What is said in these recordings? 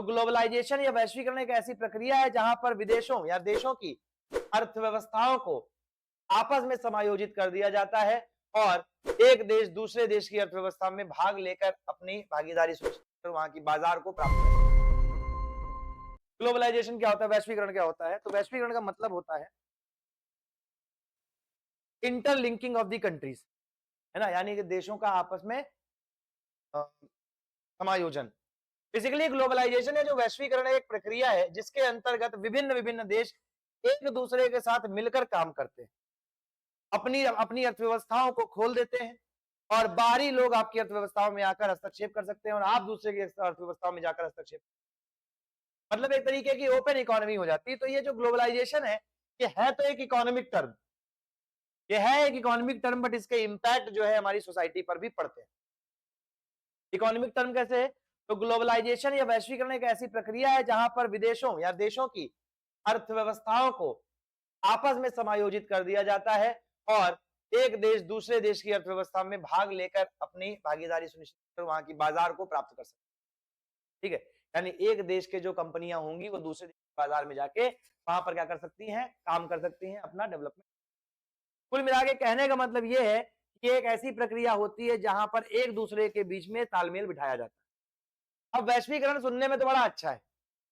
Globalisation या वैश्वीकरण एक ऐसी प्रक्रिया है जहां पर विदेशों या देशों की अर्थव्यवस्थाओं को आपस में समायोजित कर दिया जाता है और एक देश दूसरे देश की अर्थव्यवस्था में भाग लेकर अपनी भागीदारी सुनिश्चित कर वहां की बाजार को प्राप्त करता है। ग्लोबलाइजेशन क्या होता है, वैश्वीकरण क्या होता है? तो वैश्वीकरण का मतलब होता है इंटरलिंकिंग ऑफ द कंट्रीज, है ना, यानी कि देशों का आपस में समायोजन। बेसिकली ग्लोबलाइजेशन है जो वैश्वीकरण है एक प्रक्रिया है जिसके अंतर्गत विभिन्न विभिन्न देश एक दूसरे के साथ मिलकर काम करते हैं, अपनी अपनी अर्थव्यवस्थाओं को खोल देते हैं और बाहरी लोग आपकी अर्थव्यवस्थाओं में आकर हस्तक्षेप कर सकते हैं और आप दूसरे की अर्थव्यवस्थाओं में जाकर हस्तक्षेप, मतलब एक तरीके की ओपन इकोनॉमी हो जाती है। तो ये जो ग्लोबलाइजेशन है ये है तो एक इकोनॉमिक टर्म, ये है एक इकोनॉमिक टर्म, बट इसके इंपैक्ट जो है हमारी सोसाइटी पर भी पड़ते हैं। इकोनॉमिक टर्म कैसे है? तो ग्लोबलाइजेशन या वैश्वीकरण एक ऐसी प्रक्रिया है जहां पर विदेशों या देशों की अर्थव्यवस्थाओं को आपस में समायोजित कर दिया जाता है और एक देश दूसरे देश की अर्थव्यवस्था में भाग लेकर अपनी भागीदारी सुनिश्चित कर वहां की बाजार को प्राप्त कर सकते हैं। ठीक है, यानी एक देश के जो कंपनियां होंगी वो दूसरे देश के बाजार में जाके वहां पर क्या कर सकती हैं, काम कर सकती हैं, अपना डेवलपमेंट। कुल मिला के कहने का मतलब ये है कि एक ऐसी प्रक्रिया होती है जहां पर एक दूसरे के बीच में तालमेल बिठाया जाता है। अब वैश्वीकरण सुनने में तो बड़ा अच्छा है,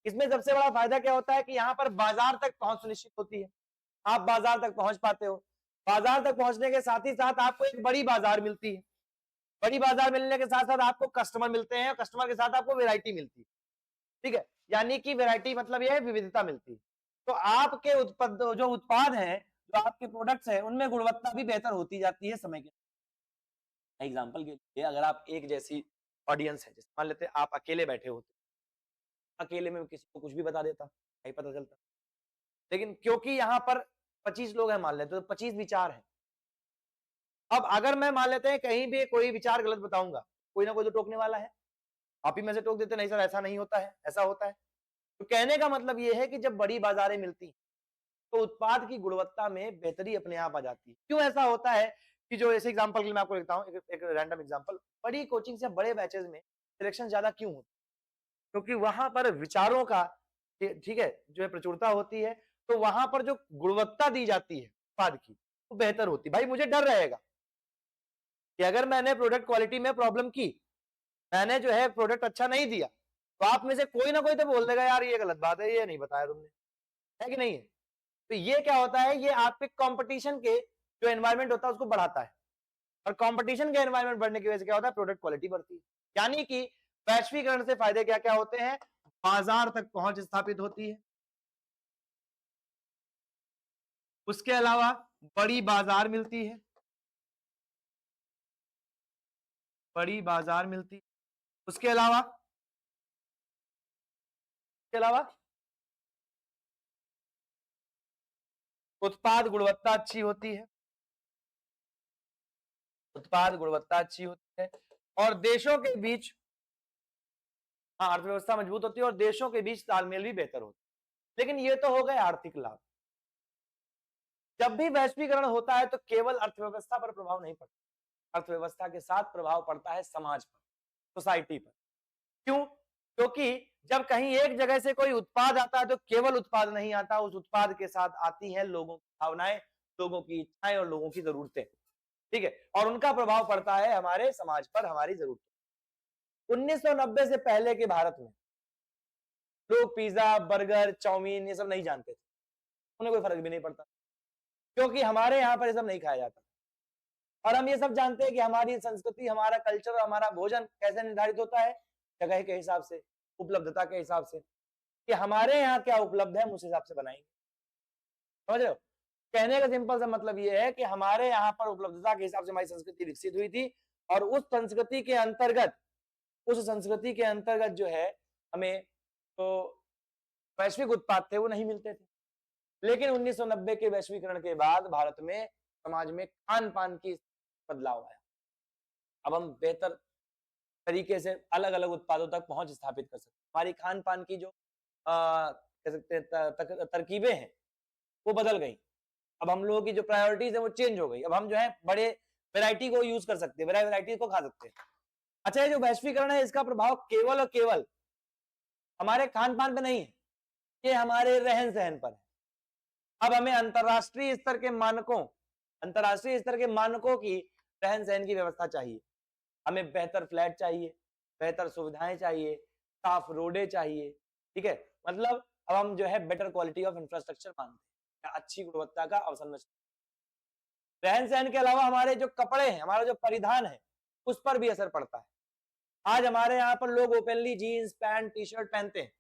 इसमें सबसे बड़ा फायदा क्या होता है कि यहाँ पर बाजार तक पहुंच सुनिश्चित होती है, आप बाजार तक पहुंच पाते हो। बाजार तक पहुंचने के साथ ही साथ आपको एक बड़ी बाजार मिलती है, बड़ी बाजार मिलने के साथ साथ आपको कस्टमर मिलते हैं, कस्टमर के साथ आपको वैरायटी मिलती है। ठीक है, यानी कि वैरायटी मतलब यह है विविधता मिलती है। तो आपके उत्पाद हैं, जो आपके प्रोडक्ट्स हैं, उनमें गुणवत्ता भी बेहतर होती जाती है समय के। एग्जाम्पल के लिए अगर आप एक जैसी ऑडियंस है, जैसे मान लेते हैं आप अकेले बैठे होते, अकेले में किसी को कुछ भी बता देता, नहीं पता चलता, लेकिन क्योंकि यहाँ पर 25 लोग हैं मान लेते, तो 25 विचार हैं। अब अगर मैं मान लेते हैं कहीं भी कोई विचार गलत बताऊंगा, कोई ना कोई तो टोकने वाला है, आप ही में से टोक देते नहीं सर ऐसा नहीं होता है, ऐसा होता है। तो कहने का मतलब ये है कि जब बड़ी बाजारें मिलती हैं तो उत्पाद की गुणवत्ता में बेहतरी अपने आप आ जाती है। क्यों ऐसा होता है कि जो ऐसे एग्जांपल के लिए मैं आपको देता हूं, एक रैंडम एग्जांपल, बड़ी कोचिंग से बड़े बैचेस में सिलेक्शन ज्यादा क्यों होता है? क्योंकि वहां पर विचारों का, ठीक है, जो है प्रचुरता होती है, तो वहां पर जो गुणवत्ता दी जाती है उत्पाद की वो बेहतर होती है। भाई मुझे डर रहेगा कि अगर मैंने प्रोडक्ट क्वालिटी में प्रॉब्लम की, मैंने जो है प्रोडक्ट अच्छा नहीं दिया, तो आप में से कोई ना कोई तो बोल देगा यार ये गलत बात है, ये नहीं बताया तुमने, है कि नहीं है? तो ये क्या होता है, ये आपके कंपटीशन के जो एनवायरनमेंट होता है उसको बढ़ाता है और कंपटीशन के एनवायरनमेंट बढ़ने की वजह से क्या होता है, प्रोडक्ट क्वालिटी बढ़ती है। यानी कि वैश्वीकरण से फायदे क्या क्या होते हैं? बाजार तक पहुंच स्थापित होती है, उसके अलावा बड़ी बाजार मिलती है, बड़ी बाजार मिलती है, उसके अलावा उत्पाद गुणवत्ता अच्छी होती है, उत्पाद गुणवत्ता अच्छी होती है और देशों के बीच, हाँ, अर्थव्यवस्था मजबूत होती है और देशों के बीच तालमेल भी बेहतर होता है। लेकिन ये तो हो गए आर्थिक लाभ। जब भी वैश्वीकरण होता है तो केवल अर्थव्यवस्था पर प्रभाव नहीं पड़ता, अर्थव्यवस्था के साथ प्रभाव पड़ता है समाज पर, सोसाइटी पर। क्यों? क्योंकि जब कहीं एक जगह से कोई उत्पाद आता है तो केवल उत्पाद नहीं आता, उस उत्पाद के साथ आती हैं लोगों की भावनाएं, लोगों की इच्छाएं और लोगों की जरूरतें। ठीक है, और उनका प्रभाव पड़ता है हमारे समाज पर, हमारी जरूरतें। 1990 से पहले के भारत में लोग पिज्जा, बर्गर, चाउमीन ये सब नहीं जानते थे, उन्हें कोई फर्क भी नहीं पड़ता, क्योंकि हमारे यहाँ पर ये सब नहीं खाया जाता। और हम ये सब जानते हैं कि हमारी संस्कृति, हमारा कल्चर और हमारा भोजन कैसे निर्धारित होता है, जगह के हिसाब से, उपलब्धता के हिसाब से, कि हमारे यहाँ क्या उपलब्ध है हम उस हिसाब से बनाएंगे। समझ रहे हो? कहने का सिंपल सा मतलब ये है कि हमारे यहाँ पर उपलब्धता के हिसाब से हमारी संस्कृति विकसित हुई थी और उस संस्कृति के अंतर्गत, जो है हमें तो वैश्विक उत्पाद थे वो नहीं मिलते थे। लेकिन 1990 के वैश्वीकरण के बाद भारत में समाज में खान पान की बदलाव आया। अब हम बेहतर तरीके से अलग अलग उत्पादों तक पहुंच स्थापित कर सकते हैं। हमारी खान पान की जो कह सकते हैं तरकीबें हैं वो बदल गई। अब हम लोगों की जो प्रायोरिटीज है वो चेंज हो गई। अब हम जो है बड़े वैरायटी को यूज कर सकते हैं, वैरायटी को खा सकते हैं। अच्छा, ये जो वैश्वीकरण है इसका प्रभाव केवल और केवल हमारे खान पान पे नहीं है, ये हमारे रहन सहन पर है। अब हमें अंतरराष्ट्रीय स्तर के मानकों की रहन सहन की व्यवस्था चाहिए। हमें बेहतर फ्लैट चाहिए, बेहतर सुविधाएं चाहिए, साफ रोडें चाहिए, ठीक है। मतलब अब हम जो है बेटर क्वालिटी ऑफ इंफ्रास्ट्रक्चर मांगते हैं, अच्छी गुणवत्ता का अवसंरचना। रहन सहन के अलावा हमारे जो कपड़े हैं, हमारा जो परिधान है, उस पर भी असर पड़ता है। आज हमारे यहाँ पर लोग openly jeans pant T shirt पहनते हैं।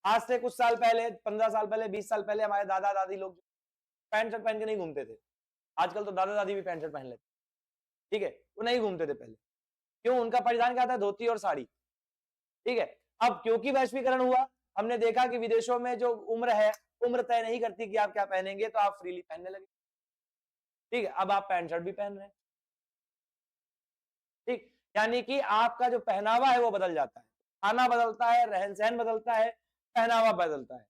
आज से कुछ साल पहले, 15 साल पहले, 20 साल पहले हमारे दादा दादी लोग पैंट शर्ट पहन के नहीं घूमते थे। आजकल तो दादा दादी भी पैंट शर्ट पहन लेते, ठीक है। वो नहीं घूमते थे पहले, क्यों? उनका परिधान क्या था? धोती और साड़ी, ठीक है। अब क्योंकि वैश्वीकरण हुआ, हमने देखा कि विदेशों में जो उम्र है, उम्र तय नहीं करती कि आप क्या पहनेंगे, तो आप फ्रीली पहनने लगे, ठीक है। अब आप पैंट शर्ट भी पहन रहे हैं, ठीक। यानी कि आपका जो पहनावा है वो बदल जाता है, खाना बदलता है, रहन सहन बदलता है, पहनावा बदलता है।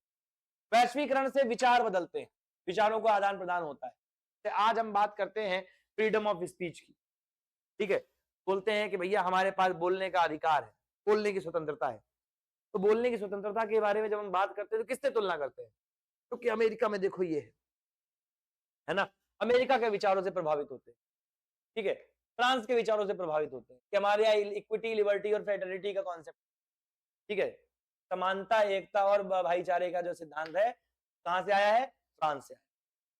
वैश्वीकरण से विचार बदलते हैं, विचारों का आदान प्रदान होता है। तो आज हम बात करते हैं फ्रीडम ऑफ स्पीच की, ठीक है। बोलते हैं कि भैया हमारे पास बोलने का अधिकार है, बोलने की स्वतंत्रता है। तो बोलने की स्वतंत्रता के बारे में जब हम बात करते हैं तो किससे तुलना करते हैं? क्योंकि तो अमेरिका में देखो ये है ना, अमेरिका के विचारों से प्रभावित होते हैं, ठीक है। फ्रांस के विचारों से प्रभावित होते हैं कि हमारे यहाँ इक्विटी, लिबर्टी और फेटर्निटी का कॉन्सेप्ट, ठीक है। समानता, एकता और भाईचारे का जो सिद्धांत है, कहां से आया है? फ्रांस से आया।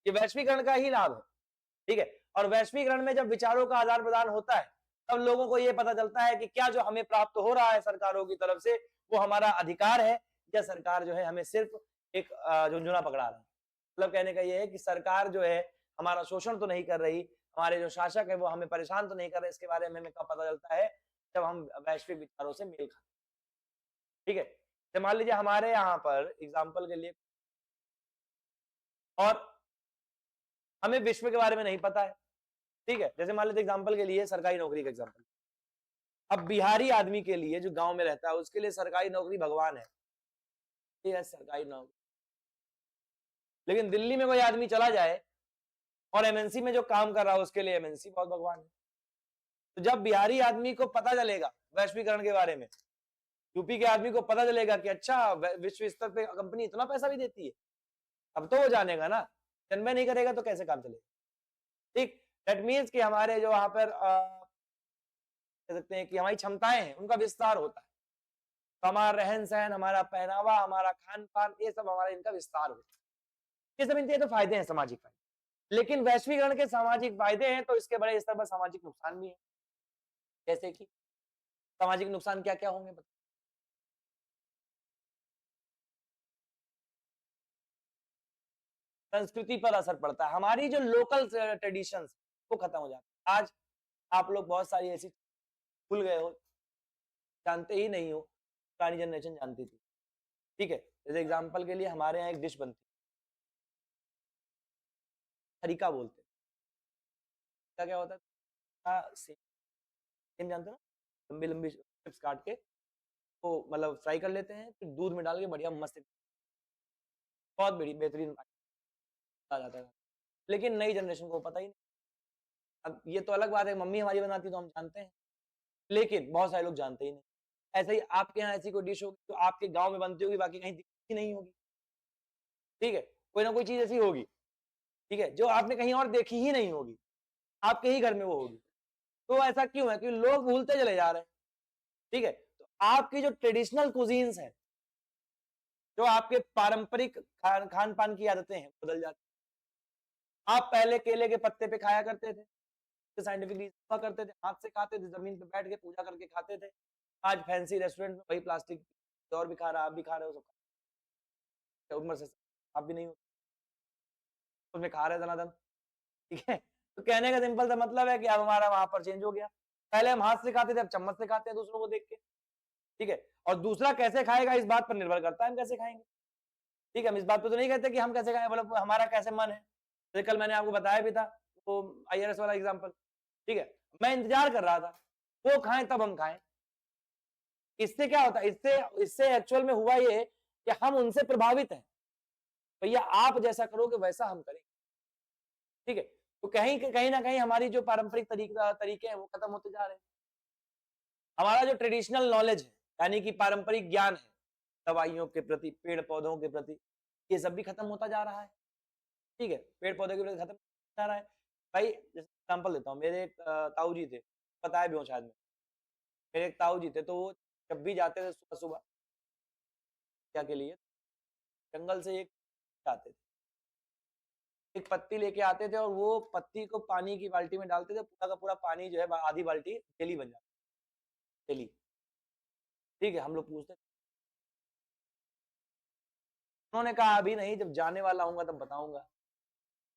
ये वैश्वीकरण का ही लाभ है, ठीक है। और वैश्वीकरण में जब विचारों का आदान प्रदान होता है, तब लोगों को यह पता चलता है कि क्या जो हमें प्राप्त हो रहा है सरकारों की तरफ से, वो हमारा अधिकार है, या सरकार जो है हमें सिर्फ एक झुंझुना पकड़ा रहा है। मतलब कहने का ये है कि सरकार जो है हमारा शोषण तो नहीं कर रही, हमारे जो शासक है वो हमें परेशान तो नहीं कर रहे। इसके बारे में हमें कब पता चलता है? जब हम वैश्विक विचारों से मेल खाते, ठीक है। तो मान लीजिए हमारे यहाँ पर एग्जाम्पल के लिए, और हमें विश्व के बारे में नहीं पता है, ठीक है। जैसे मान लीजिए एग्जाम्पल के लिए सरकारी नौकरी का एग्जाम्पल, अब बिहारी आदमी के लिए जो गांव में रहता है, उसके लिए सरकारी नौकरी भगवान है, ठीक है, सरकारी नौकरी। लेकिन दिल्ली में कोई आदमी चला जाए और एमएनसी में जो काम कर रहा है, उसके लिए एमएनसी बहुत भगवान है। तो जब बिहारी आदमी को पता चलेगा वैश्वीकरण के बारे में, यूपी के आदमी को पता चलेगा कि अच्छा विश्व स्तर पे कंपनी इतना पैसा भी देती है, अब तो वो जानेगा ना। जन्म नहीं करेगा तो कैसे काम चलेगा, ठीक। दैट मीन्स कि हमारे जो वहां पर कह सकते हैं कि हमारी क्षमताएं हैं, उनका विस्तार होता है। तो हमारा रहन सहन, हमारा पहनावा, हमारा खान पान, ये सब हमारा इनका विस्तार होता है। ये सब इनके तो फायदे हैं, सामाजिक फायदे। लेकिन वैश्वीकरण के सामाजिक फायदे हैं, तो इसके बड़े स्तर पर सामाजिक नुकसान भी है। जैसे कि सामाजिक नुकसान क्या क्या होंगे? संस्कृति पर असर पड़ता है, हमारी जो लोकल ट्रेडिशंस वो खत्म हो जाती है। आज आप लोग बहुत सारी ऐसी भूल गए हो, जानते ही नहीं हो, पुरानी जनरेशन जानती थी, ठीक है। जैसे एग्जांपल के लिए हमारे यहाँ एक डिश बनती है, हरिका बोलते हैं। क्या क्या होता है? सेम जानते हो ना, लंबी लंबी चिप्स काट के तो मतलब फ्राई कर लेते हैं, फिर दूध में डाल के बढ़िया मस्त, बहुत बड़ी बेहतरीन आ जाता है। लेकिन नई जनरेशन को पता ही नहीं। अब ये तो अलग बात है, मम्मी हमारी बनाती तो हम जानते हैं, लेकिन बहुत सारे लोग जानते ही नहीं। ऐसे ही आपके यहाँ ऐसी कोई डिश होगी जो आपके गांव में बनती होगी, बाकी कहीं दिखती नहीं होगी, ठीक है। कोई ना कोई चीज ऐसी होगी, ठीक है, जो आपने कहीं और देखी ही नहीं होगी, आपके ही घर में वो होगी। तो ऐसा क्यों है? क्योंकि लोग भूलते चले जा रहे हैं, ठीक है। तो आपकी जो ट्रेडिशनल कुजीन्स है, जो आपके पारंपरिक खान पान की आदतें हैं, बदल जाती। आप पहले केले के पत्ते पे खाया करते थे, साइंटिफिक रीजन हुआ करते थे, हाथ से खाते थे, जमीन पे बैठ के पूजा करके खाते थे। आज फैंसी रेस्टोरेंट में वही प्लास्टिक और भी खा रहा, आप भी खा रहे हो, सब उम्र से आप भी नहीं हो, उसमें खा रहे दनादन, ठीक है। तो कहने का सिंपल सा मतलब है कि अब हमारा वहां पर चेंज हो गया। पहले हम हाथ से खाते थे, अब चम्मच से खाते हैं दूसरों को देख के, ठीक है। और दूसरा कैसे खाएगा इस बात पर निर्भर करता है हम कैसे खाएंगे, ठीक है। हम इस बात पर तो नहीं कहते कि हम कैसे खाएं, मतलब हमारा कैसे मन है। जैसे कल मैंने आपको बताया भी था वो आईआरएस वाला एग्जाम्पल, ठीक है। मैं इंतजार कर रहा था वो खाएं तब हम खाएं। इससे क्या होता है? इससे इससे एक्चुअल में हुआ ये कि हम उनसे प्रभावित हैं, भैया आप जैसा करोगे वैसा हम करेंगे, ठीक है। तो कहीं कहीं ना कहीं हमारी जो पारंपरिक तरीके हैं वो खत्म होते जा रहे हैं। हमारा जो ट्रेडिशनल नॉलेज है, यानी कि पारंपरिक ज्ञान है, दवाइयों के प्रति, पेड़ पौधों के प्रति, ये सब भी खत्म होता जा रहा है। ठीक है, पेड़ पौधे के प्रति खत्म होता जा रहा है। भाई जैसे एग्जाम्पल देता हूँ, मेरे एक ताऊ जी थे, पता है भी हो शायद में, मेरे एक ताऊ जी थे, तो वो जब भी जाते थे सुबह सुबह क्या के लिए, जंगल से एक आते थे, एक पत्ती लेके आते थे और वो पत्ती को पानी की बाल्टी में डालते थे, पूरा का पूरा पानी जो है आधी बाल्टी जेली बन जाती, जेली। ठीक है, हम लोग पूछते, उन्होंने कहा अभी नहीं, जब जाने वाला हूँ तब बताऊंगा,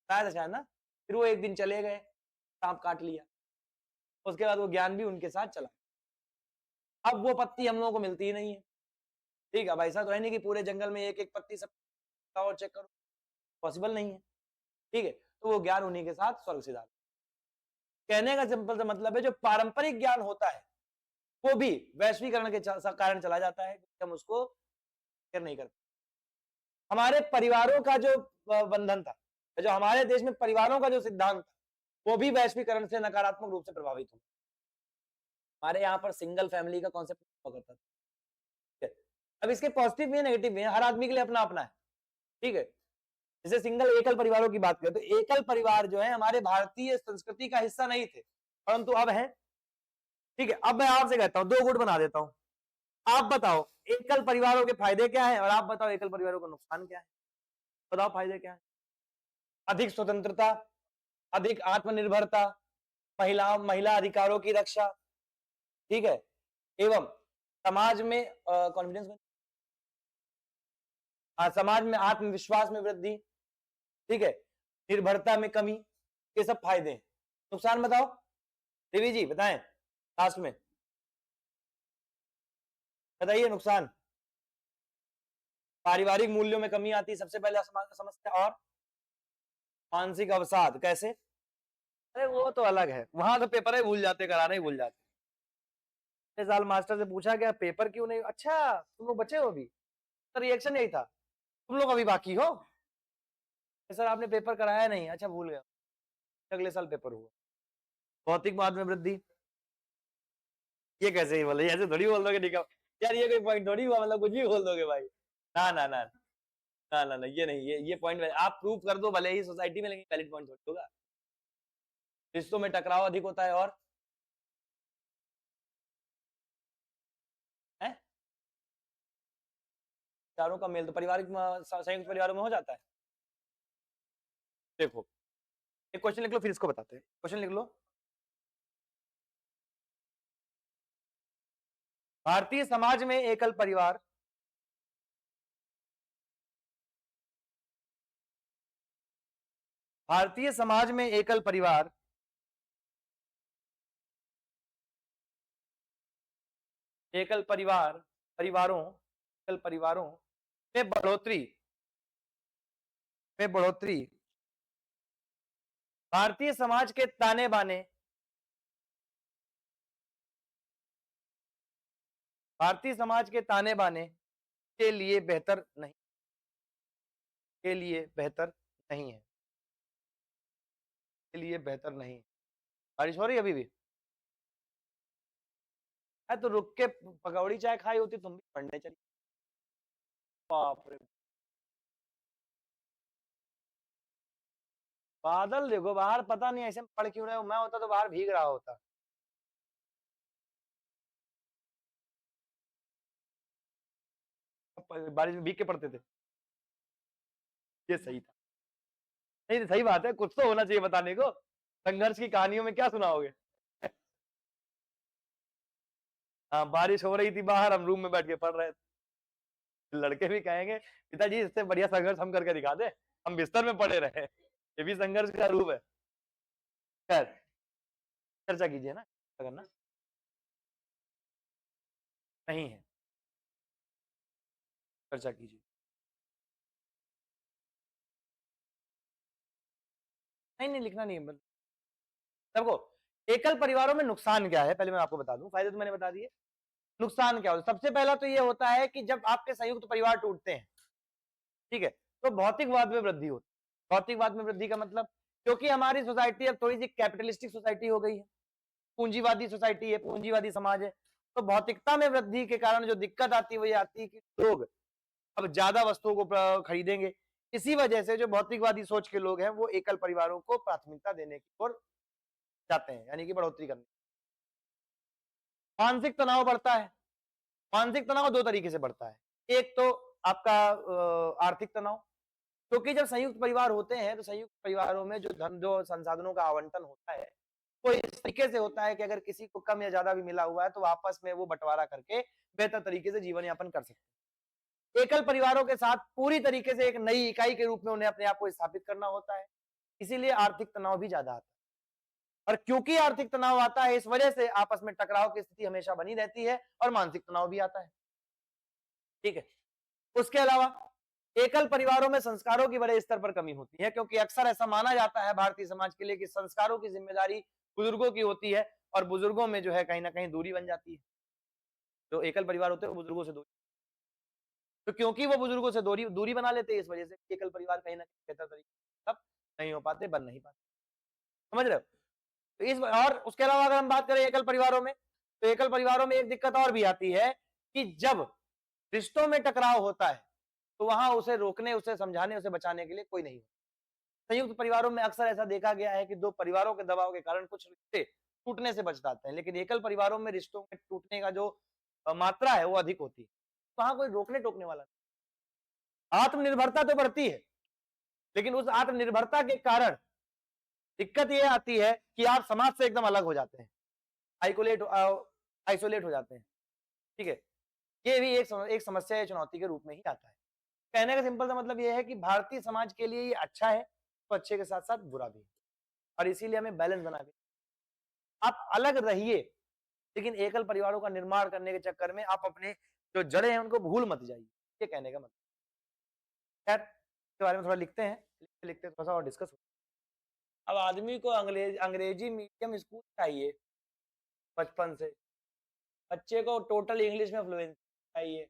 शायद ना। फिर वो एक दिन चले गए, सांप काट लिया, उसके बाद वो ज्ञान भी उनके साथ चला। अब वो पत्ती हम लोगों को मिलती ही नहीं है। ठीक है, अब ऐसा तो है नहीं कि पूरे जंगल में एक एक पत्ती सब और चेक करो, पॉसिबल नहीं है। ठीक है, तो वो ज्ञान उन्हीं के साथ स्वर्ग सिधार। कहने का सिंपल सा मतलब है, जो पारंपरिक ज्ञान होता है वो भी वैश्वीकरण के कारण चला जाता है, हम उसको केयर नहीं करते। हमारे परिवारों का जो बंधन था, जो हमारे देश में परिवारों का जो सिद्धांत था, वो भी वैश्वीकरण से नकारात्मक रूप से प्रभावित हुआ। हमारे यहाँ पर सिंगल फैमिली का कॉन्सेप्ट हुआ करता था। अब इसके पॉजिटिव भी है, नेगेटिव भी है, हर आदमी के लिए अपना अपना है। ठीक है, जैसे सिंगल एकल परिवारों की बात करें तो एकल परिवार जो है हमारे भारतीय संस्कृति का हिस्सा नहीं थे, परंतु अब है। ठीक है, अब मैं आपसे कहता हूं, दो गुट बना देता हूं, आप बताओ एकल परिवारों के फायदे क्या है और आप बताओ एकल परिवारों का नुकसान क्या है। बताओ फायदे क्या है। अधिक स्वतंत्रता, अधिक आत्मनिर्भरता, महिला अधिकारों की रक्षा। ठीक है, एवं समाज में कॉन्फिडेंस, समाज में आत्मविश्वास में वृद्धि। ठीक है, निर्भरता में कमी, ये सब फायदे हैं। नुकसान बताओ देवी जी, बताएं लास्ट में, बताइए नुकसान। पारिवारिक मूल्यों में कमी आती है सबसे पहले समस्या, और मानसिक अवसाद। कैसे? अरे वो तो अलग है, वहां तो पेपर ही भूल जाते, कराना ही भूल जाते। इस साल मास्टर से पूछा गया पेपर क्यों नहीं, अच्छा तुम लोग बचे हो अभी, तो रिएक्शन यही था, तुम लोग अभी बाकी हो सर, आपने पेपर कराया नहीं, अच्छा भूल गया, अगले साल पेपर हुआ। भौतिकवाद में वृद्धि, ये कैसे ही बोले, ऐसे थोड़ी बोल दोगे निकल यार, ये कोई पॉइंट थोड़ी हुआ, मतलब कुछ भी बोल दोगे भाई। ना ना ना ना ना, ना ये नहीं, ये पॉइंट आप प्रूव कर दो भले ही सोसाइटी में, लेकिन वैलिड पॉइंट थोड़ी होगा। रिश्तों में टकराव अधिक होता है, और है चारों का मेल तो पारिवारिक संयुक्त परिवारों में हो जाता है। देखो एक क्वेश्चन लिख लो, फिर इसको बताते हैं। क्वेश्चन लिख लो, भारतीय समाज में एकल परिवार भारतीय समाज में एकल परिवार एकल परिवारों में बढ़ोतरी भारतीय समाज के ताने बाने भारतीय समाज के ताने बाने के लिए बेहतर नहीं है, के लिए बेहतर नहीं है। बारिश हो रही है अभी भी है, तो रुक के पकौड़ी चाय खाई होती तुम भी पढ़ने चली। बाप रे, बादल देखो बाहर, पता नहीं ऐसे पढ़ क्यों रहे हो, मैं होता तो बाहर भीग रहा होता। बारिश में भीग के पढ़ते थे, ये सही था। नहीं सही बात है, कुछ तो होना चाहिए बताने को, संघर्ष की कहानियों में क्या सुनाओगे। हाँ, बारिश हो रही थी बाहर, हम रूम में बैठ के पढ़ रहे थे। लड़के भी कहेंगे पिताजी इससे बढ़िया संघर्ष हम करके दिखा दे, हम बिस्तर में पड़े रहे, ये भी संघर्ष का रूप है। खैर चर्चा कीजिए ना, करना नहीं है, चर्चा कीजिए। नहीं नहीं लिखना नहीं है। देखो एकल परिवारों में नुकसान क्या है, पहले मैं आपको बता दूं, फायदे तो मैंने बता दिए। नुकसान क्या होता है, सबसे पहला तो ये होता है कि जब आपके संयुक्त परिवार टूटते हैं, ठीक है, तो भौतिकवाद में वृद्धि होती है। भौतिकवाद में वृद्धि का मतलब, क्योंकि हमारी सोसाइटी अब थोड़ी सी कैपिटलिस्टिक सोसाइटी हो गई है, पूंजीवादी सोसाइटी है, पूंजीवादी समाज है, तो भौतिकता में वृद्धि के कारण जो दिक्कत आती है वो ये आती है कि लोग अब ज्यादा वस्तुओं को खरीदेंगे। इसी वजह से जो भौतिकवादी सोच के लोग हैं वो एकल परिवारों को प्राथमिकता देने की ओर जाते हैं, यानी कि बढ़ोतरी करने। मानसिक तनाव बढ़ता है। मानसिक तनाव दो तरीके से बढ़ता है। एक तो आपका आर्थिक तनाव, क्योंकि जब संयुक्त परिवार होते हैं तो संयुक्त परिवारों में जो संसाधनों का आवंटन होता है वो इस तरीके से होता है कि अगर किसी को कम या ज्यादा भी मिला हुआ है तो आपस में वो बंटवारा करके बेहतर तरीके से जीवन यापन कर सकते हैं। एकल परिवारों के साथ पूरी तरीके से एक नई इकाई के रूप में उन्हें अपने आप को स्थापित करना होता है, इसीलिए आर्थिक तनाव भी ज्यादा आता है। और क्योंकि आर्थिक तनाव आता है इस वजह से आपस में टकराव की स्थिति हमेशा बनी रहती है और मानसिक तनाव भी आता है। ठीक है। उसके अलावा एकल परिवारों में संस्कारों की बड़े स्तर पर कमी होती है, क्योंकि अक्सर ऐसा माना जाता है भारतीय समाज के लिए कि संस्कारों की जिम्मेदारी बुजुर्गों की होती है और बुजुर्गों में जो है कहीं ना कहीं दूरी बन जाती है। जो एकल परिवार होते हैं वो बुजुर्गों से दूरी, तो क्योंकि वो बुजुर्गों से दूरी बना लेते हैं इस वजह से एकल परिवार कहीं ना कहीं बेहतर तरीके तब नहीं हो पाते, बन नहीं पाते। समझ रहे हो? तो इस और उसके अलावा अगर हम बात करें एकल परिवारों में, तो एकल परिवारों में एक दिक्कत और भी आती है कि जब रिश्तों में टकराव होता है तो वहां उसे रोकने, उसे समझाने, उसे बचाने के लिए कोई नहीं होता। संयुक्त परिवारों में अक्सर ऐसा देखा गया है कि दो परिवारों के दबाव के कारण कुछ रिश्ते टूटने से बच जाते हैं, लेकिन एकल परिवारों में रिश्तों में टूटने का जो मात्रा है वो अधिक होती है। वहां कोई रोकने टोकने वाला नहीं। आत्मनिर्भरता तो बढ़ती है, लेकिन उस आत्मनिर्भरता के कारण दिक्कत ये आती है कि आप समाज से एकदम अलग हो जाते हैं, आइसोलेट हो जाते हैं। ठीक है। ये भी एक समस्या या चुनौती के रूप में ही आता है। कहने का सिंपल सा मतलब ये है कि भारतीय समाज के लिए ये अच्छा है तो अच्छे के साथ साथ बुरा भी है, और इसीलिए हमें बैलेंस बना के आप अलग रहिए, लेकिन एकल परिवारों का निर्माण करने के चक्कर में आप अपने जो जड़ें हैं उनको भूल मत जाइए। ये कहने का मतलब। खैर इसके बारे में थोड़ा लिखते हैं, लिखते लिखते थोड़ा सा और डिस्कस। अब आदमी को अंग्रेजी मीडियम स्कूल चाहिए बचपन से, बच्चे को टोटल इंग्लिश में फ्लुएंसी चाहिए।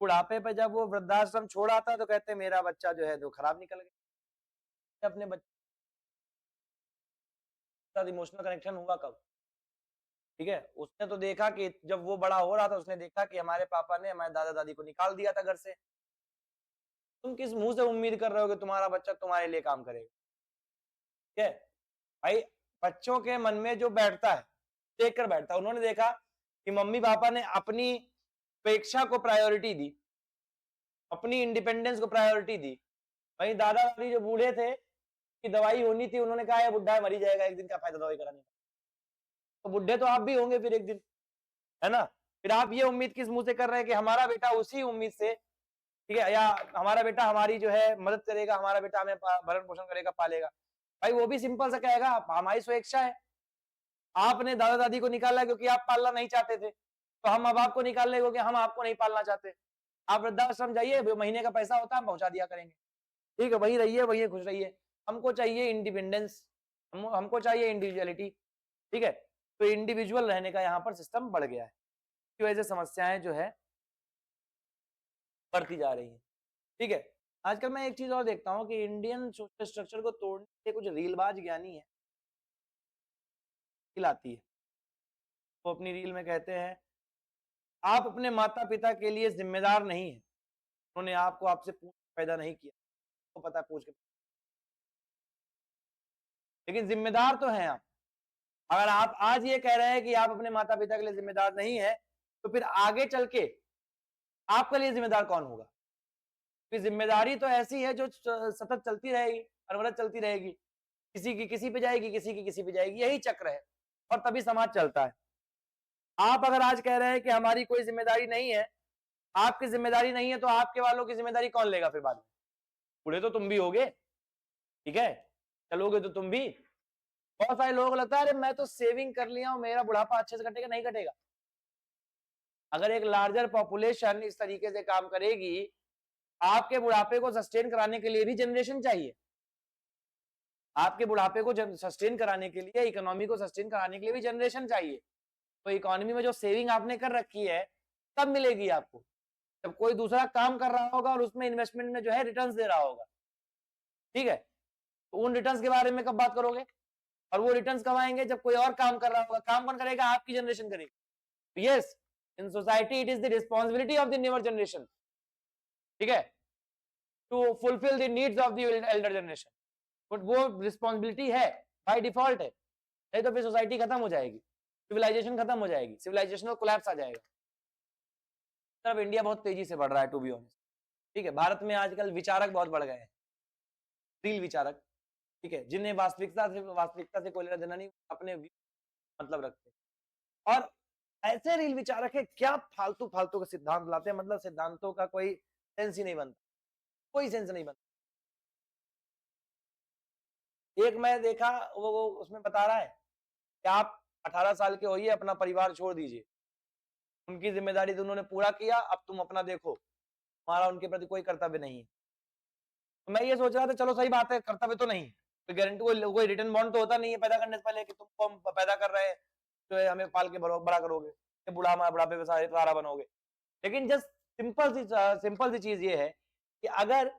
बुढ़ापे पे जब वो वृद्धाश्रम छोड़ आता है तो कहते हैं मेरा बच्चा जो है तो खराब निकल गया। अपने बच्चे के साथ इमोशनल कनेक्शन हुआ कब? ठीक है, उसने तो देखा कि जब वो बड़ा हो रहा था उसने देखा कि हमारे पापा ने हमारे दादा दादी को निकाल दिया था घर से। तुम किस मुंह से उम्मीद कर रहे हो कि तुम्हारा बच्चा तुम्हारे लिए काम करेगा? ठीक है भाई, बच्चों के मन में जो बैठता है देख कर बैठता है। उन्होंने देखा कि मम्मी पापा ने अपनी अपेक्षा को प्रायोरिटी दी, अपनी इंडिपेंडेंस को प्रायोरिटी दी। वहीं दादा दादी जो बूढ़े थे कि दवाई होनी थी, उन्होंने कहा है बुढ़ा मरी जाएगा एक दिन, क्या फायदा दवाई कराने का। तो बुढ़े तो आप भी होंगे फिर एक दिन, है ना? फिर आप ये उम्मीद किस मुंह से कर रहे हैं कि हमारा बेटा उसी उम्मीद से, ठीक है, या हमारा बेटा हमारी जो है मदद करेगा, हमारा बेटा हमें भरण पोषण करेगा, पालेगा। भाई वो भी सिंपल सा कहेगा हमारी स्वेच्छा है, आपने दादा दादी को निकाला क्योंकि आप पालना नहीं चाहते थे, तो हम अब आपको निकाल रहे क्योंकि हम आपको नहीं पालना चाहते। आप वृद्धाश्रम जाइए, महीने का पैसा होता है हम पहुंचा दिया करेंगे। ठीक है, वही रहिए, वही खुश रहिए। हमको चाहिए इंडिपेंडेंस, हमको चाहिए इंडिविजुअलिटी। ठीक है, तो इंडिविजुअल रहने का यहाँ पर सिस्टम बढ़ गया है, की वजह से समस्याएं जो है बढ़ती जा रही है। ठीक है, आजकल मैं एक चीज और देखता हूँ कि इंडियन सोशल स्ट्रक्चर को तोड़ने के कुछ रीलबाज ज्ञानी है, खिलाती है। वो अपनी रील में कहते हैं आप अपने माता पिता के लिए जिम्मेदार नहीं है, उन्होंने आपको आपसे पूछ पैदा नहीं किया, तो पता है पूछ के, लेकिन जिम्मेदार तो हैं आप। अगर आप आज ये कह रहे हैं कि आप अपने माता पिता के लिए जिम्मेदार नहीं है, तो फिर आगे चल के आपके लिए जिम्मेदार कौन होगा? फिर जिम्मेदारी तो ऐसी है जो सतत चलती रहेगी, अनवरत चलती रहेगी, किसी की किसी पे जाएगी, किसी की किसी पे जाएगी, यही चक्र है, और तभी समाज चलता है। आप अगर आज कह रहे हैं कि हमारी कोई जिम्मेदारी नहीं है, आपकी जिम्मेदारी नहीं है, तो आपके वालों की जिम्मेदारी कौन लेगा फिर बाद में? बूढ़े तो तुम भी होगे, ठीक है, चलोगे तो तुम भी। बहुत सारे लोगों को लगता है अरे मैं तो सेविंग कर लिया हूं, मेरा बुढ़ापा अच्छे से कटेगा। नहीं कटेगा। अगर एक लार्जर पॉपुलेशन इस तरीके से काम करेगी, आपके बुढ़ापे को सस्टेन कराने के लिए भी जनरेशन चाहिए। आपके बुढ़ापे को सस्टेन कराने के लिए, इकोनॉमी को सस्टेन कराने के लिए भी जनरेशन चाहिए। तो इकोनॉमी में जो सेविंग आपने कर रखी है तब मिलेगी आपको, जब कोई दूसरा काम कर रहा होगा और उसमें इन्वेस्टमेंट में जो है रिटर्न्स दे रहा होगा। ठीक है, तो उन रिटर्न्स के बारे में कब बात करोगे? और वो रिटर्न्स कब आएंगे? जब कोई और काम कर रहा होगा। काम कौन करेगा? आपकी जनरेशन करेगी। Yes, in society it is the responsibility of the newer generation ठीक है, to fulfil the needs of the elder generation, but वो रिस्पॉन्सिबिलिटी है, बाय डिफॉल्ट है, नहीं तो फिर सोसाइटी खत्म हो जाएगी, सिविलाइजेशन खत्म हो जाएगी, सिविलाइजेशनल कोलैप्स आ जाएगा। तब इंडिया बहुत तेजी से बढ़ रहा है टू बी ऑनेस्ट, ठीक है। भारत में आजकल विचारक बहुत बढ़ गए हैं, रील विचारक, ठीक है, जिन्हें वास्तविकता से कोई लेना देना नहीं, अपने मतलब रखते हैं। और ऐसे रील विचारक है क्या फालतू फालतू के सिद्धांत लाते हैं, मतलब सिद्धांतों का कोई सेंस ही नहीं बनता, कोई सेंस नहीं बनता। एक मैं देखा वो उसमें बता रहा है कि आप 18 साल के होइए, अपना परिवार छोड़ दीजिए, उनकी जिम्मेदारी तो उन्होंने पूरा किया, अब तुम अपना देखो, हमारा उनके प्रति कोई कर्तव्य नहीं है। तो मैं ये सोच रहा था चलो सही बात है, कर्तव्य तो नहीं, कोई गारंटी, कोई रिटर्न बॉन्ड तो होता नहीं है पैदा करने से पहले कि तुमको हम पैदा कर रहे हैं तो हमें पाल के बड़ा करोगे, बुढ़ापे में सहारा बनोगे। लेकिन जस्ट सिंपल सी चीज ये है कि अगर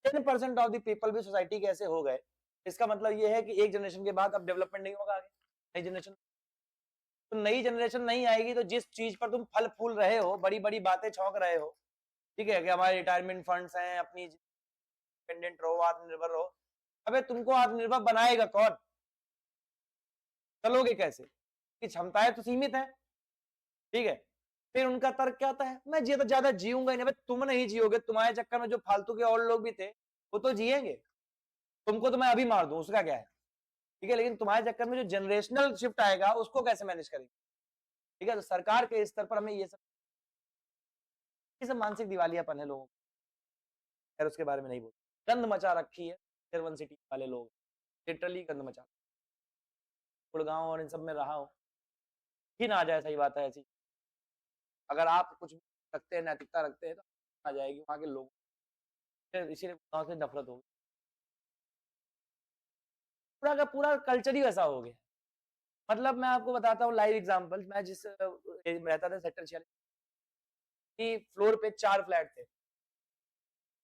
10% ऑफ द पीपल भी सोसाइटी के ऐसे हो गए, इसका मतलब ये है कि एक जनरेशन के बाद अब डेवलपमेंट नहीं होगा आगे, नई जनरेशन, तो नई जनरेशन नहीं आएगी तो जिस चीज पर तुम फल फूल रहे हो, बड़ी बड़ी बातें छौंक रहे हो, ठीक है, कि हमारे रिटायरमेंट फंड्स हैं, अपनी इंडिपेंडेंट रहो, आत्मनिर्भर रहो, अबे तुमको आत्मनिर्भर बनाएगा कौन, चलोगे कैसे, की क्षमताएं तो सीमित है, ठीक है। फिर उनका तर्क क्या आता है, मैं ज्यादा जीऊंगा ही नहीं, तुम नहीं जियोगे, तुम्हारे चक्कर में जो फालतू के और लोग भी थे वो तो जिएंगे, तुमको तो मैं अभी मार दूं, उसका क्या है, ठीक है, लेकिन तुम्हारे चक्कर में जो जनरेशनल शिफ्ट आएगा उसको कैसे मैनेज करेंगे, ठीक है। तो सरकार के स्तर पर हमें ये सब मानसिक दिवालियापन है लोगों, खैर उसके बारे में नहीं बोल, गंद मचा रखी है टियर 1 सिटी वाले लोग, लिटरली गंद मचा, गुड़गांव और इन सब में रहा हूं, घिन आ जाए, सही बात है ऐसी, अगर आप कुछ रखते हैं, नैतिकता रखते हैं तो आ जाएगी वहां के लोग, इसीलिए गांव से नफरत होगी, पूरा का पूरा कल्चर ही वैसा हो गया। मतलब मैं आपको बताता हूँ लाइव एग्जांपल, मैं जिस रहता था सेक्टर 46 की फ्लोर पे 4 फ्लैट थे,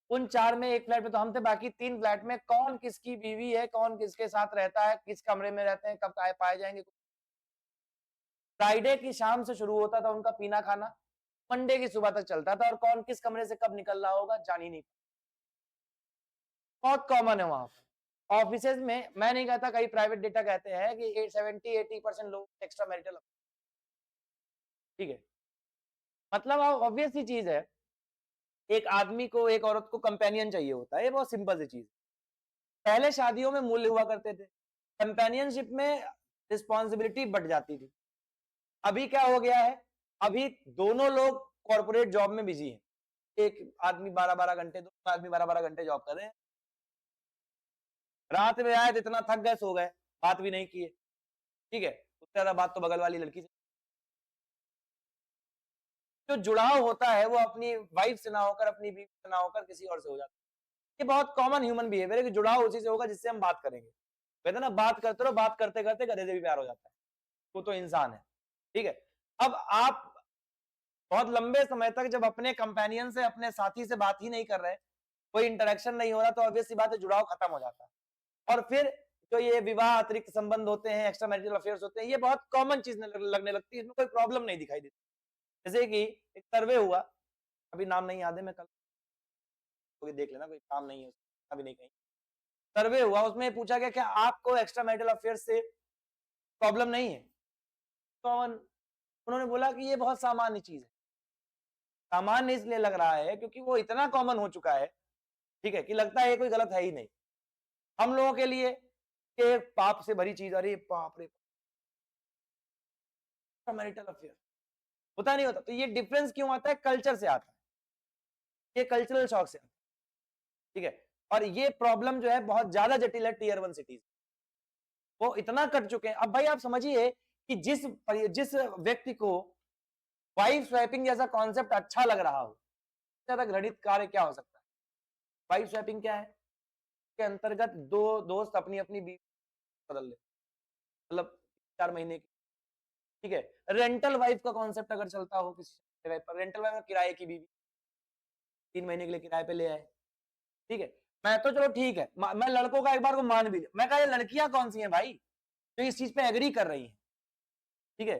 उन 4 में एक फ्लैट में तो हम थे, बाकी 3 फ्लैट में कौन किसकी बीवी है, कौन किसके साथ रहता है, किस कमरे में रहते हैं, कब पाए जाएंगे। फ्राइडे की शाम से शुरू होता था उनका पीना खाना, मंडे की सुबह तक चलता था, और कौन किस कमरे से कब निकल रहा होगा जान ही नहीं, बहुत कॉमन है वहां पर। ऑफिसेज में, मैं नहीं कहता, कई प्राइवेट डेटा कहते हैं कि 70-80% लोग एक्स्ट्रा मैरिटल, ठीक है। मतलब ऑब्वियस सी चीज है, एक आदमी को एक औरत को कंपेनियन चाहिए होता है, ये बहुत सिंपल सी चीज। पहले शादियों में मूल्य हुआ करते थे, कंपेनियनशिप में रिस्पॉन्सिबिलिटी बढ़ जाती थी। अभी क्या हो गया है, अभी दोनों लोग कॉर्पोरेट जॉब में बिजी हैं, एक आदमी 12-12 घंटे, दो आदमी 12-12 घंटे जॉब कर रहे हैं, रात में आए तो इतना थक गए, सो गए, बात भी नहीं किए, ठीक है। उससे ज्यादा बात तो बगल वाली लड़की से, जो जुड़ाव होता है वो अपनी वाइफ से ना होकर, अपनी बीवी से ना होकर किसी और से हो जाता है। ये बहुत कॉमन ह्यूमन बिहेवियर है कि जुड़ाव उसी से होगा जिससे हम बात करेंगे, कहते ना बात करते रहो, बात करते करते गधे से भी प्यार हो जाता है, वो तो इंसान है, ठीक है। अब आप बहुत लंबे समय तक जब अपने कंपेनियन से, अपने साथी से बात ही नहीं कर रहे, कोई इंटरेक्शन नहीं हो रहा, तो ऑब्वियस सी बात है जुड़ाव खत्म हो जाता है। और फिर जो ये विवाह अतिरिक्त संबंध होते हैं, एक्स्ट्रा मैरिटल अफेयर्स होते हैं, ये बहुत कॉमन चीज लगने लगती है, इसमें कोई प्रॉब्लम नहीं दिखाई देती। जैसे कि एक सर्वे हुआ, अभी नाम नहीं याद है, मैं कल देख लेना, कोई काम नहीं है अभी, नहीं कहीं सर्वे हुआ, उसमें पूछा गया क्या आपको एक्स्ट्रा मैरिटल अफेयर्स से प्रॉब्लम नहीं है, तो उन्होंने बोला कि ये बहुत सामान्य चीज है। सामान्य इसलिए लग रहा है क्योंकि वो इतना कॉमन हो चुका है, ठीक है, कि लगता है ये कोई गलत है ही नहीं। हम लोगों के लिए ये पाप से भरी चीज, अरे बाप रे, मैरिटल अफेयर होता नहीं होता। तो ये डिफरेंस क्यों आता है, कल्चर से आता है, ये कल्चरल शॉक से आता है, ठीक है। और ये प्रॉब्लम जो है बहुत ज्यादा जटिल है टीयर 1 सिटीज, वो इतना कट चुके हैं। अब भाई आप समझिए कि जिस व्यक्ति को वाइफ स्वैपिंग जैसा कॉन्सेप्ट अच्छा लग रहा हो, ज्यादा घृणित कार्य क्या हो सकता है। वाइफ स्वैपिंग क्या है, के अंतर्गत दो दोस्त अपनी अपनी बीवी बदल ले, मतलब 4 महीने की, ठीक है। रेंटल वाइफ का कॉन्सेप्ट अगर चलता हो किसी जगह पर, रेंटल वाइफ किराए की बीवी 3 महीने के लिए किराए पे ले आए, ठीक है। मैं तो चलो ठीक है, मैं लड़कों का एक बार को मान भी लिया, मैं कहा ये लड़कियां कौन सी हैं भाई जो इस चीज पे एग्री कर रही हैं, ठीक है।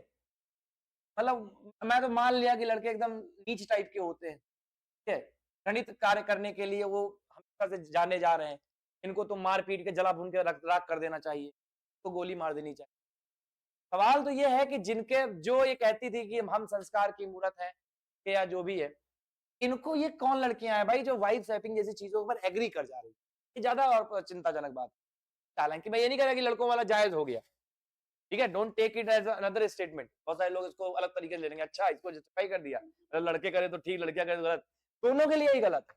मतलब मैं तो मान लिया कि लड़के एकदम नीच टाइप के होते हैं, ठीक है, घृणित कार्य करने के लिए वो हमेशा से जाने जा रहे हैं। इनको तो मार पीट के जला भून के राख कर देना चाहिए, तो गोली मार देनी चाहिए। सवाल तो ये है कि जिनके जो ये कहती थी कि हम संस्कार की मूरत है या जो भी है, इनको ये कौन लड़कियां हैं भाई जो वाइफ स्वैपिंग जैसी चीजों पर एग्री कर जा रही है। ये ज्यादा और चिंताजनक बात है। हालांकि मैं ये नहीं कह रहा कि लड़कों वाला जायज हो गया, ठीक है, don't take it as another statement. बहुत सारे लोग इसको अलग तरीके से ले लेंगे, अच्छा इसको जस्टिफाई कर दिया, लड़के करे तो ठीक, लड़कियां करे तो गलत, दोनों के लिए ही गलत है।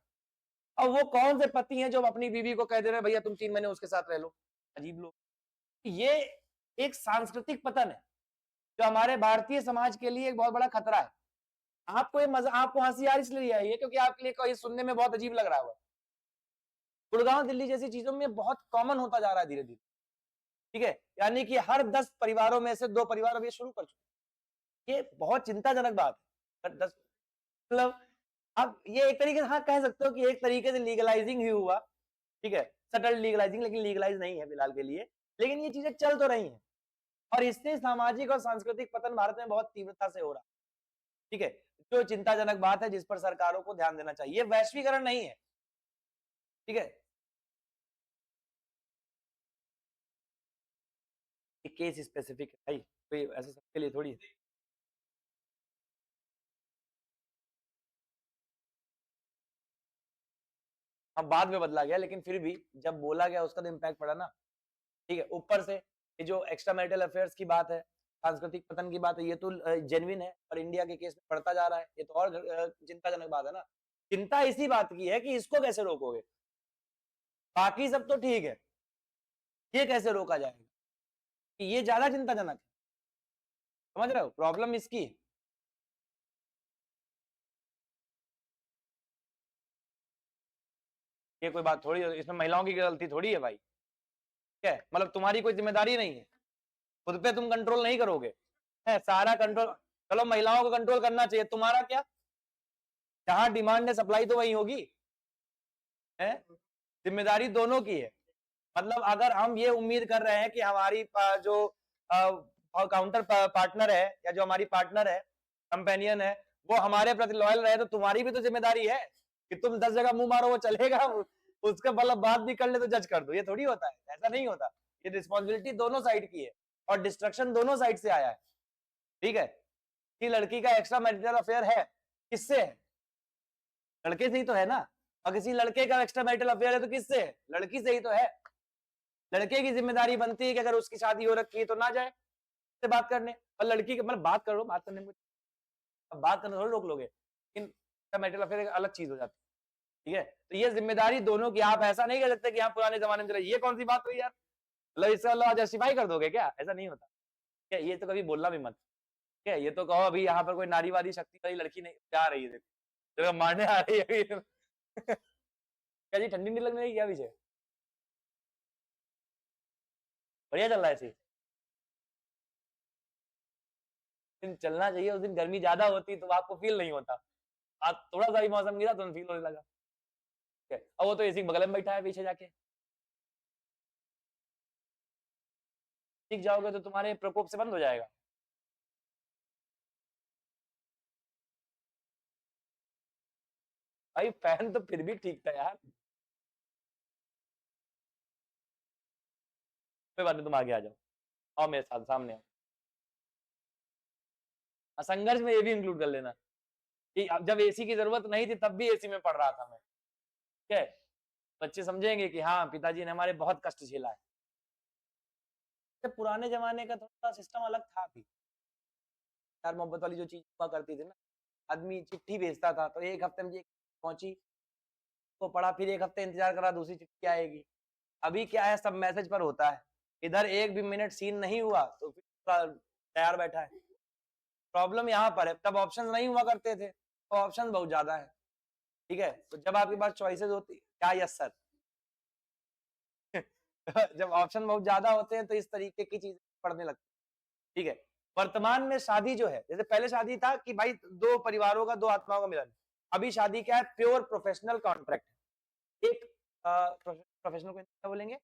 अब वो कौन से पति हैं जो अपनी बीवी को कह दे रहे हैं भैया तुम 3 महीने उसके साथ रह लो, अजीब लोग। ये एक सांस्कृतिक पतन है जो हमारे भारतीय समाज के लिए एक बहुत बड़ा खतरा है। आपको ये मजा, आपको हंसी आ रही इसलिए आई है क्योंकि आपके लिए कोई सुनने में बहुत अजीब लग रहा है। गुड़गांव दिल्ली जैसी चीजों में बहुत कॉमन होता जा रहा है धीरे धीरे, ठीक है, यानी कि हर 10 परिवारों में से 2 परिवार अब ये शुरू कर चुके। ये बहुत चिंताजनक बात है। 10 मतलब अब ये एक तरीके से हाँ कह सकते हो कि एक तरीके से लीगलाइजिंग ही हुआ, ठीक है, सटल लीगलाइजिंग, लेकिन लीगलाइज नहीं है फिलहाल के लिए, लेकिन ये चीजें चल तो रही हैं और इससे सामाजिक और सांस्कृतिक पतन भारत में बहुत तीव्रता से हो रहा है, ठीक है, जो चिंताजनक बात है जिस पर सरकारों को ध्यान देना चाहिए। वैश्वीकरण नहीं है, ठीक है, केस स्पेसिफिक है भाई, कोई ऐसा सबके लिए थोड़ी है। अब बाद में बदला गया, लेकिन फिर भी जब बोला गया उसका तो इम्पैक्ट पड़ा ना, ठीक है। ऊपर से ये जो एक्स्ट्रा मैरिटल अफेयर्स की बात है, सांस्कृतिक पतन की बात है, ये तो जेन्युइन है और इंडिया के केस में बढ़ता जा रहा है, ये तो और चिंताजनक बात है ना। चिंता इसी बात की है कि इसको कैसे रोकोगे, बाकी सब तो ठीक है, ये कैसे रोका जाएगा, ये ज्यादा चिंताजनक है। समझ रहे हो प्रॉब्लम इसकी। ये कोई बात थोड़ी है, इसमें महिलाओं की गलती थोड़ी है भाई, ठीक है, मतलब तुम्हारी कोई जिम्मेदारी नहीं है, खुद पे तुम कंट्रोल नहीं करोगे, है सारा कंट्रोल, चलो महिलाओं को कंट्रोल करना चाहिए, तुम्हारा क्या, जहां डिमांड है सप्लाई तो वही होगी, है, जिम्मेदारी दोनों की है। मतलब अगर हम ये उम्मीद कर रहे हैं कि हमारी जो काउंटर पार्टनर है या जो हमारी पार्टनर है, कंपेनियन है, वो हमारे प्रति लॉयल रहे, तो तुम्हारी भी तो जिम्मेदारी है कि तुम 10 जगह मुंह मारो वो चलेगा, उसके मतलब बात भी कर ले तो जज कर दो, ये थोड़ी होता है, ऐसा नहीं होता। ये रिस्पॉन्सिबिलिटी दोनों साइड की है और डिस्ट्रक्शन दोनों साइड से आया है, ठीक है। कि लड़की का एक्स्ट्रा मैरिटल अफेयर है, किससे है, लड़के से ही तो है ना, और किसी लड़के का एक्स्ट्रा मैरिटल अफेयर है तो किससे है, लड़की से ही तो है। लड़के की जिम्मेदारी बनती है कि अगर उसकी शादी हो रखी है तो ना जाए से बात करने, और लड़की के मतलब बात करो, बात करने में बात करने थोड़ी रोक लोगे, लेकिन मैरिटल अफेयर एक अलग चीज हो जाती है, ठीक है। तो ये जिम्मेदारी दोनों की, आप ऐसा नहीं कह सकते कि हाँ पुराने जमाने में ये कौन सी बात हुई यार, मतलब इससे अल्लाह जस्टिफाई कर दोगे क्या, ऐसा नहीं होता, क्या ये तो कभी बोलना भी मत, क्या ये तो कहो अभी यहाँ पर कोई नारीवादी शक्ति वाली लड़की नहीं आ रही है, देखो मारने आ रही है क्या जी ठंडी नहीं लगने क्या पीछे, बढ़िया चल रहा है ऐसे, दिन चलना चाहिए, उस दिन गर्मी ज्यादा होती तो आपको फील नहीं होता, आज थोड़ा सा भी मौसम गिरा तो फील होने लगा, अब वो तो एसी बगल में बैठा है पीछे जाके, सीख जाओगे तो तुम्हारे प्रकोप से बंद हो जाएगा। भाई फैन तो फिर भी ठीक था यार, कोई बात नहीं, तुम आगे आ जाओ, आओ मेरे साथ सामने आओ, संघर्ष में ये भी इंक्लूड कर लेना कि अब जब एसी की जरूरत नहीं थी तब भी एसी में पढ़ रहा था मैं, ठीक है, बच्चे समझेंगे कि हाँ पिताजी ने हमारे बहुत कष्ट झेला है। तो पुराने जमाने का थोड़ा सिस्टम अलग था भी, प्यार मोहब्बत वाली जो चीज हुआ करती थी ना, आदमी चिट्ठी भेजता था तो एक हफ्ते में ये पहुंची तो पढ़ा, फिर एक हफ्ते इंतजार करा दूसरी चिट्ठी आएगी। अभी क्या है, सब मैसेज पर होता है, इधर एक भी मिनट सीन नहीं हुआ तो फिर तैयार बैठा है। प्रॉब्लम यहाँ पर है, तब ऑप्शन नहीं हुआ करते थे, तो ऑप्शन बहुत ज्यादा है, ठीक है, तो जब आपके पास चॉइसेस होती क्या, यस सर जब ऑप्शन बहुत ज्यादा होते हैं तो इस तरीके की चीजें पढ़ने लगती है, ठीक है। वर्तमान में शादी जो है, जैसे पहले शादी था कि भाई दो परिवारों का, दो आत्माओं का मिलन, अभी शादी क्या है, प्योर प्रोफेशनल कॉन्ट्रैक्ट, एक प्रोफेशनल को क्या बोलेंगे,